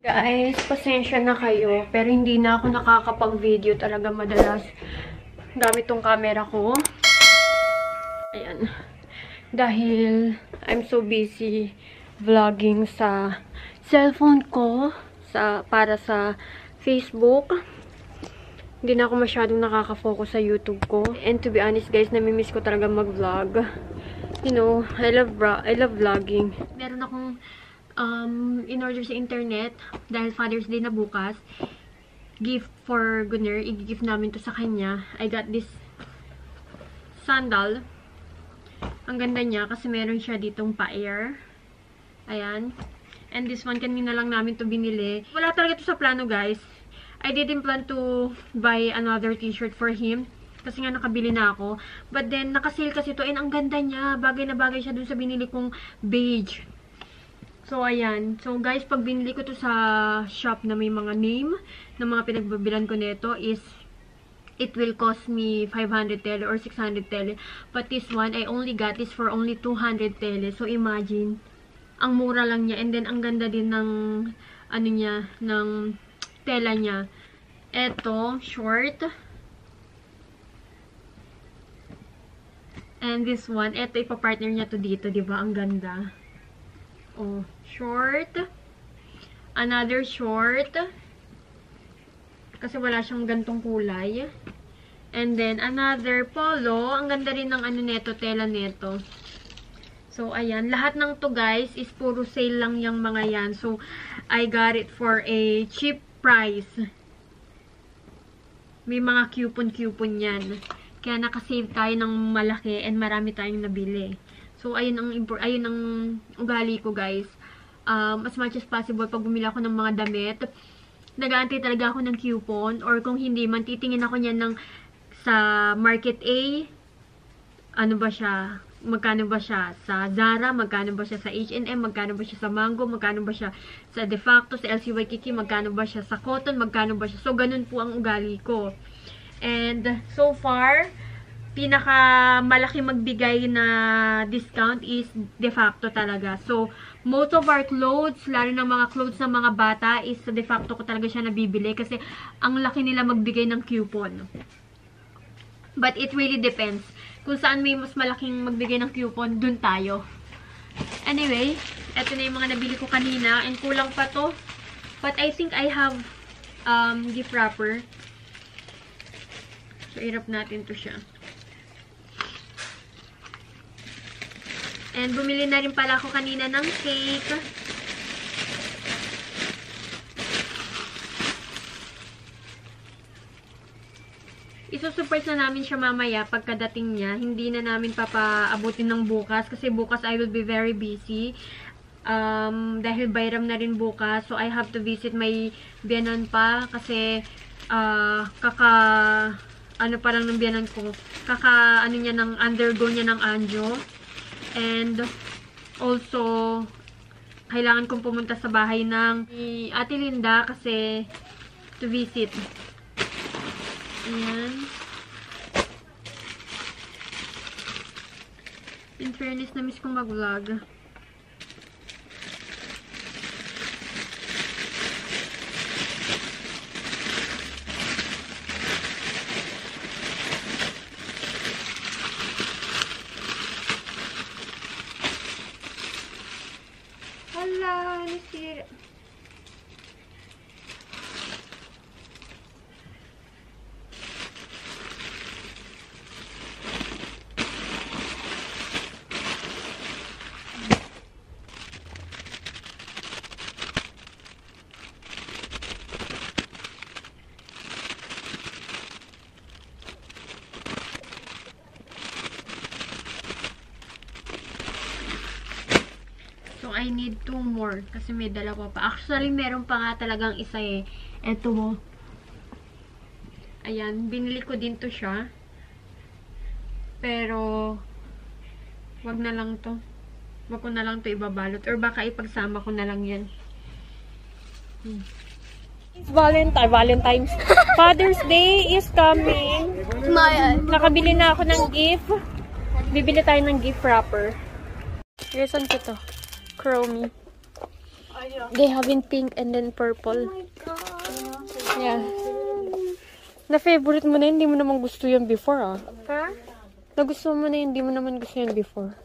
Guys, pasensya na kayo, pero hindi na ako nakakapag-video talaga madalas gamit tong camera ko. Ayan. Dahil I'm so busy vlogging sa cellphone ko para sa Facebook. Hindi na ako masyadong nakaka-focus sa YouTube ko. And to be honest guys, namimiss ko talaga mag-vlog. You know, I love vlogging. Meron akong in-order sa internet dahil Father's Day na bukas. Gift for Gunner. I-gift namin to sa kanya. I got this sandal. Ang ganda niya kasi meron siya ditong pa-air. Ayan. And this one, kanina lang namin to binili. Wala talaga to sa plano guys. I didn't plan to buy another t-shirt for him. Kasi nga nakabili na ako. But then, nakasale kasi to. And ang ganda niya. Bagay na bagay siya dun sa binili kong beige. So, ayan. So, guys, pag binili ko to sa shop na may mga name na mga pinagbabilan ko nito is it will cost me 500 tele or 600 tele. But this one, I only got this for only 200 tele. So, imagine. Ang mura lang niya. And then, ang ganda din ng ano niya, ng tela niya. Eto, short. And this one, eto, ipapartner niya to dito. Diba? Ang ganda. Oh, short. Another short. Kasi wala siyang gantong kulay. And then, another polo. Ang ganda rin ng ano neto, tela neto. So, ayan. Lahat ng to, guys, is puro sale lang yung mga yan. So, I got it for a cheap price. May mga coupon-coupon yan. Kaya nakasave tayo ng malaki and marami tayong nabili. So, ayun ang ugali ko, guys. As much as possible, pag bumili ako ng mga damit, nag-aantay talaga ako ng coupon. Or kung hindi man, titingin ako niyan sa Market A. Ano ba siya? Magkano ba siya sa Zara? Magkano ba siya sa H&M? Magkano ba siya sa Mango? Magkano ba siya sa De Facto? Sa LC Waikiki? Magkano ba siya sa Cotton? Magkano ba siya? So, ganun po ang ugali ko. And, so far, pinaka-malaki magbigay na discount is De Facto talaga. So, most of our clothes, lalo ng mga clothes ng mga bata, is De Facto ko talaga siya nabibili kasi ang laki nila magbigay ng coupon. But it really depends. Kung saan may mas malaking magbigay ng coupon, dun tayo. Anyway, eto na yung mga nabili ko kanina. And kulang pa to. But I think I have gift wrapper. So, irap natin to siya. And bumili na rin pala ako kanina ng cake. Isusurprise na namin siya mamaya pagkadating niya. Hindi na namin papaabutin ng bukas kasi bukas I will be very busy. Dahil Bayram na rin bukas. So I have to visit my biyanan pa kasi ano pa lang ng biyanan ko. Ano niya ng undergo niya ng anjo. And also kailangan kong pumunta sa bahay ng Ate Linda kasi to visit. Ayan. In fairness, na-miss kong mag-vlog. Hala, nasira. I need 2 more kasi may dalawa pa. Actually, meron pa nga talagang isa eh. Eto mo. Ayan, binili ko din to siya. Pero, wag na lang to. Wag ko na lang to ibabalot. Or baka ipagsama ko na lang yan. It's Valentine's. Father's Day is coming. Nakabili na ako ng gift. Bibili tayo ng gift wrapper. Reason ko to. Chromie. idea. They have in pink and then purple. Oh my god. Yeah. Na-favorite mo na, hindi mo naman gusto yan before, ah. Huh? Nagustuhan mo na, hindi mo naman gusto yan before.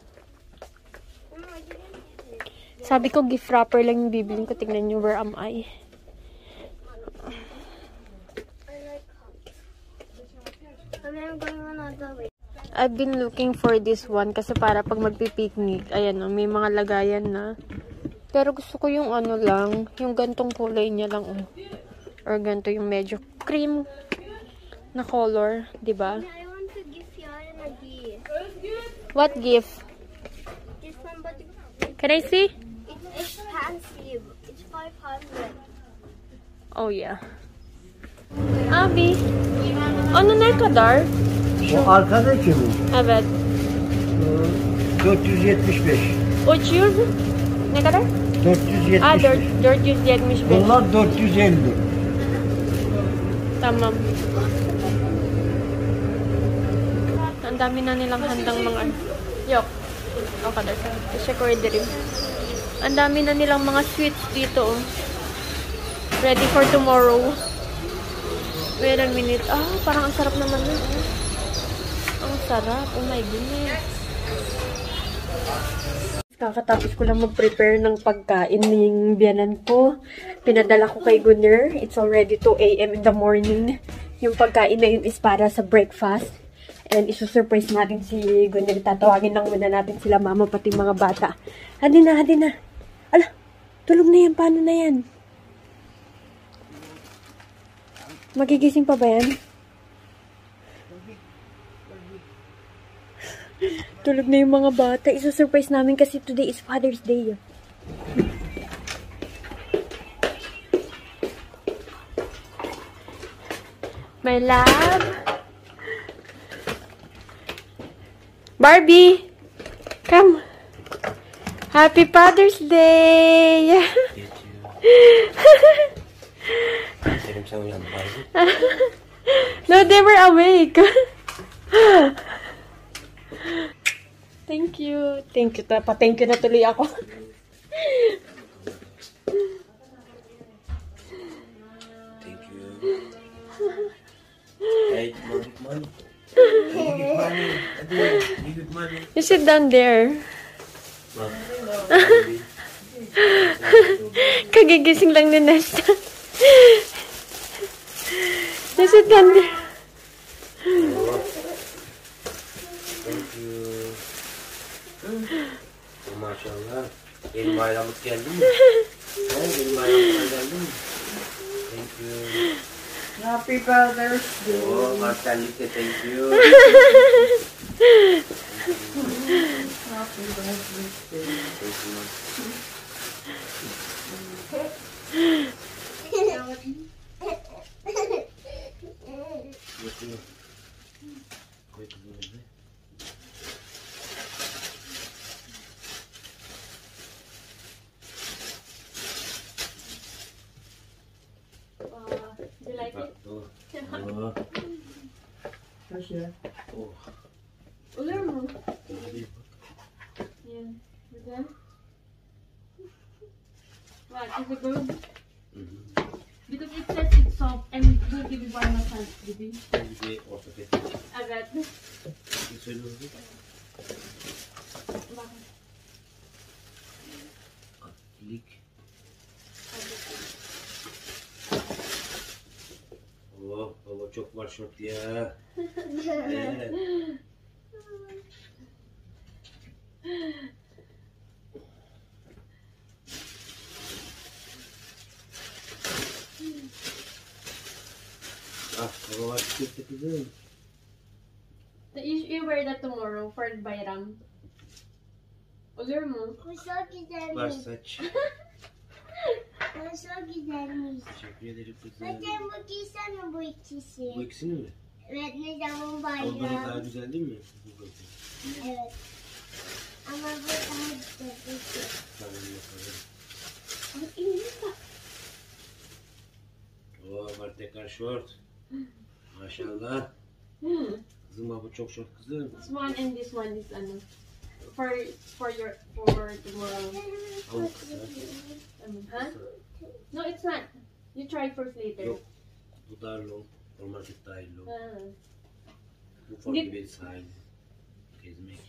Sabi ko, gift wrapper lang yung bibilin ko. Tignan nyo, where am I? I'm going another way. I've been looking for this one kasi para pag magpipiknik, ayan o, may mga lagayan na. Pero gusto ko yung ano lang, yung gantong kulay niya lang, oh. Or ganto yung medyo cream na color, di ba? I want to give Fiona a gift. What gift? This one, but Can I see? it's expensive. It's 500. Oh yeah. Abi, ano ne kadar? O arkadaki bu. Evet. 475. 300? Ne kadar? 475. Ah, 475. Bunlar 450. Tamam. Ang dami na nilang handang mga... Yok. O, kadar. Kasi ko rin. Ang dami na nilang mga sweets dito. Oh. Ready for tomorrow. Wait a minute. Ah, parang ang sarap naman na. Oh. Ang sarap. Oh my goodness. Kakatapos ko lang mag-prepare ng pagkain ng biyanan ko. Pinadala ko kay Gunner. It's already 2 a.m. in the morning. Yung pagkain na yun is para sa breakfast. And isusurprise natin si Gunner. Tatawagin lang muna natin sila mama pati mga bata. Hadi na, hadi na. Ala, tulog na yan. Paano na yan? Magigising pa ba yan? Tulog na yung mga bata. Isusurprise namin kasi today is Father's Day. My love. Barbie. Come. Happy Father's Day. No, they were awake. Thank you. Thank you. Pa-thank you na tuloy ako. Thank you. Hey, money. Money. You sit down there. Kagigising lang ni Nesta. You sit down there. Thank you. Maşallah. Benim bayramlık geldi mi? Benim bayramlık geldi mi? Thank you. Happy Father's Day. Oh, Marcelike, thank you. Happy Father's Day. Thank you. Do you like it? Oh. Kasya. Oh. Olur mu? Yan. Güzel. What? Is it good? Because it says it's soft and it will give you one massage, baby. Bir ortopedik. Evet. Bir söylüyordu. Bakın. Lik. Oh, baba çok var şort ya. Evet. Ah, baba var çıktı kızım. You wear that tomorrow for Bayram. Olur mu? Bu çok güzelmiş. Var saç. Bu çok güzelmiş. Teşekkür ederim kızım. Zaten bu giysene bu ikisi. Bu ikisini mi? Evet, ne zaman O böyle daha bayram. güzel değil mi? Evet. Ama bu daha güzel. Tamam bakalım. Ang init pa. Oo, var tekrar şort. Maşallah. Kızım bu çok şort kızım. This one and this one is ano. for tomorrow. Oh, Huh? No, it's not. You try first later. Yok. Bu daha long. Normal tip daha long. Ah. Bu farklı bir sahil. Gezmek.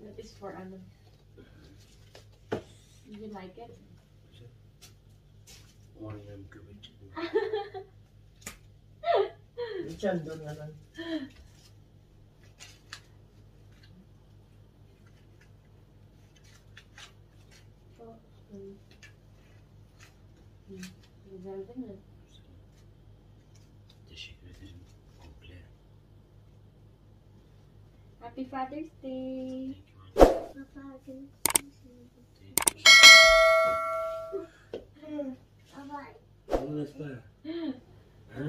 That is for ano. Did you like it? Umarım benim köpek çıkmıyor. Diyan doon na lang. Güzel değil mi? Teşekkür ederim. Komple. Happy Father's Day! Papa, can Bye-bye. Ano na pa? Ha?